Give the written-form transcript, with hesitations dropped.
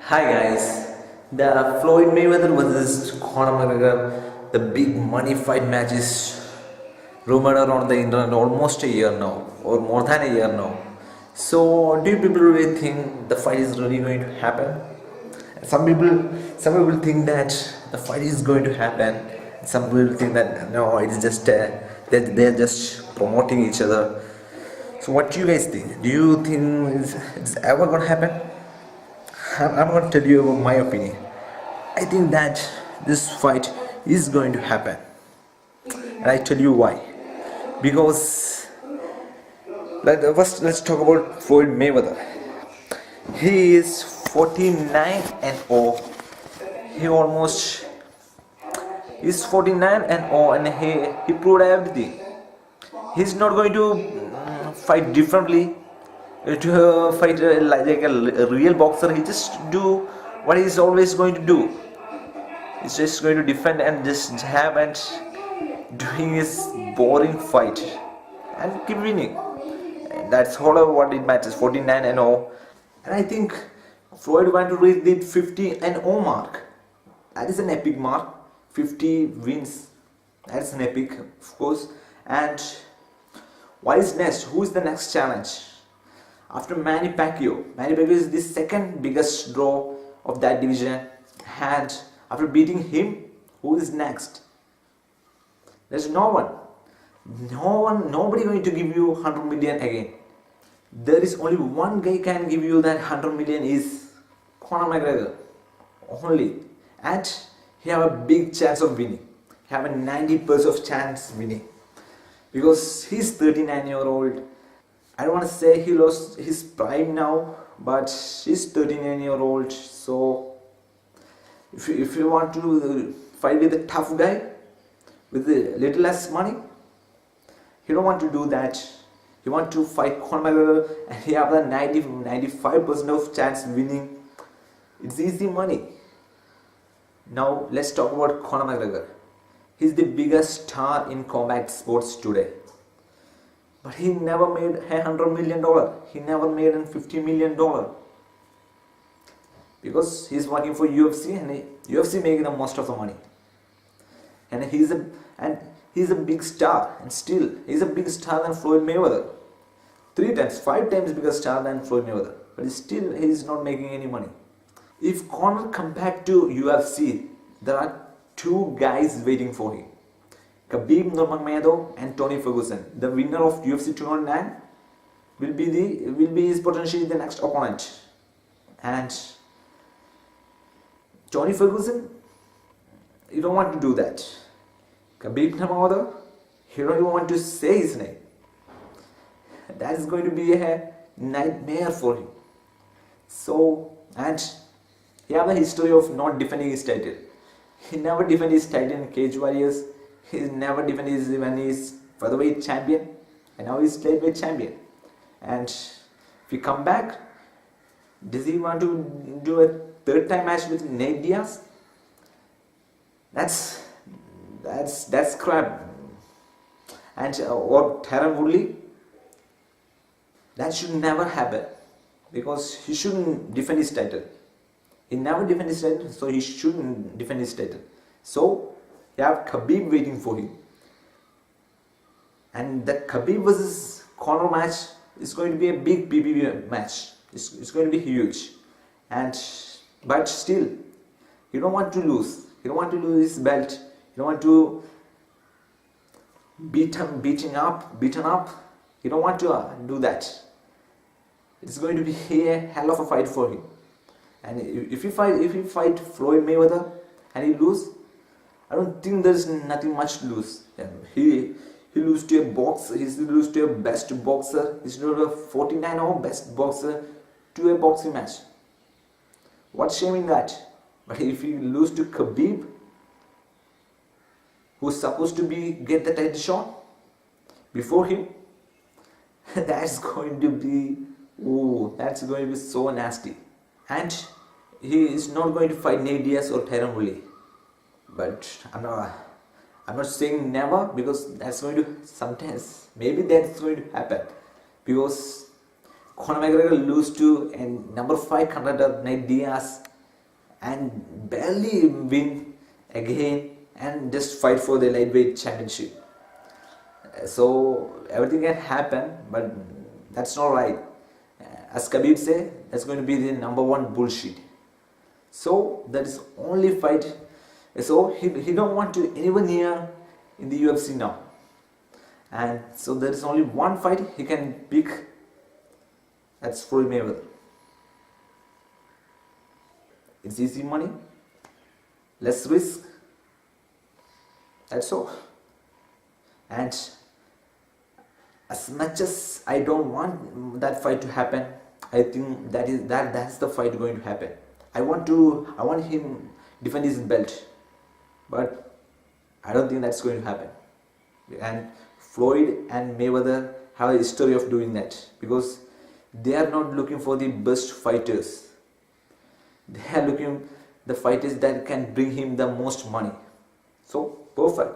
Hi guys, the Floyd Mayweather versus Conor McGregor, the big money fight match is rumored around the internet almost a year now, or more than a year now. So, do you people really think the fight is really going to happen? Some people think that the fight is going to happen. Some people think that no, it's just that they're just promoting each other. So, what do you guys think? Do you think it's ever gonna happen? I'm going to tell you about my opinion. I think that this fight is going to happen, and I tell you why. Because first, let's talk about Floyd Mayweather. He is 49 and 0. He almost is 49 and 0, and he proved everything. He's not going to fight differently to fight like a real boxer. He just do what he's always going to do. He's just going to defend and just jab and doing his boring fight and keep winning. And that's all what it matters. 49 and 0, and I think Floyd want to reach the 50 and 0 mark. That is an epic mark. 50 wins. That's an epic, of course. And what is next? Who is the next challenge? After Manny Pacquiao is the second biggest draw of that division, and after beating him, who is next? There's nobody going to give you 100 million again. There is only one guy can give you that 100 million is Conor McGregor, only, and he have a big chance of winning. He have a 90% of chance winning because he's 39-year-old. I don't want to say he lost his prime now, but he's 39-year-old. So if you want to fight with a tough guy with a little less money, he don't want to do that. He want to fight Conor McGregor, and he have a 95% of chance winning. It's easy money. Now let's talk about Conor McGregor. He's the biggest star in combat sports today. But he never made $100 million. He never made $50 million. Because he's working for UFC, and UFC making the most of the money. And he's a big star, and still he's a big star than Floyd Mayweather. 5 times bigger star than Floyd Mayweather. But still he's not making any money. If Conor come back to UFC, there are 2 guys waiting for him. Khabib Nurmagomedov and Tony Ferguson. The winner of UFC 209 will be his potentially the next opponent. And Tony Ferguson, you don't want to do that. Khabib Nurmagomedov, you don't even want to say his name. That is going to be a nightmare for him. So, and he have a history of not defending his title. He never defended his title in Cage Warriors. He never defended his when he's featherweight champion, and now he's lightweight champion. And if he come back, does he want to do a 3rd time match with Nate Diaz? That's crap. And or Tyron Woodley, that should never happen, because he shouldn't defend his title. He never defended his title, so he shouldn't defend his title. So you have Khabib waiting for him, and the Khabib versus Conor match is going to be a big PPV match. It's going to be huge, but still, you don't want to lose. You don't want to lose his belt. You don't want to beaten up. You don't want to do that. It's going to be a hell of a fight for him. And if you fight Floyd Mayweather and he lose, I don't think there's nothing much to lose. He lose to a boxer. He lose to a best boxer. He's not a 49 or best boxer to a boxing match. What shame in that? But if you lose to Khabib, who's supposed to get the title shot before him, that's going to be so nasty. And he is not going to fight Nate Diaz or Tyron Woodley. But I'm not saying never, because that's going to sometimes, maybe that's going to happen, because Conor McGregor lose to a number 5 contender Nate Diaz and barely win again and just fight for the lightweight championship. So everything can happen, but that's not right. As Khabib say, that's going to be the number one bullshit. So that is only fight. So he don't want to anyone near in the UFC now. And so there is only one fight he can pick. That's Floyd Mayweather. It's easy money, less risk. That's all. And as much as I don't want that fight to happen, I think that's the fight going to happen. I want him defend his belt, but I don't think that's going to happen. And Floyd and Mayweather have a history of doing that, because they are not looking for the best fighters. They are looking the fighters that can bring him the most money. So perfect.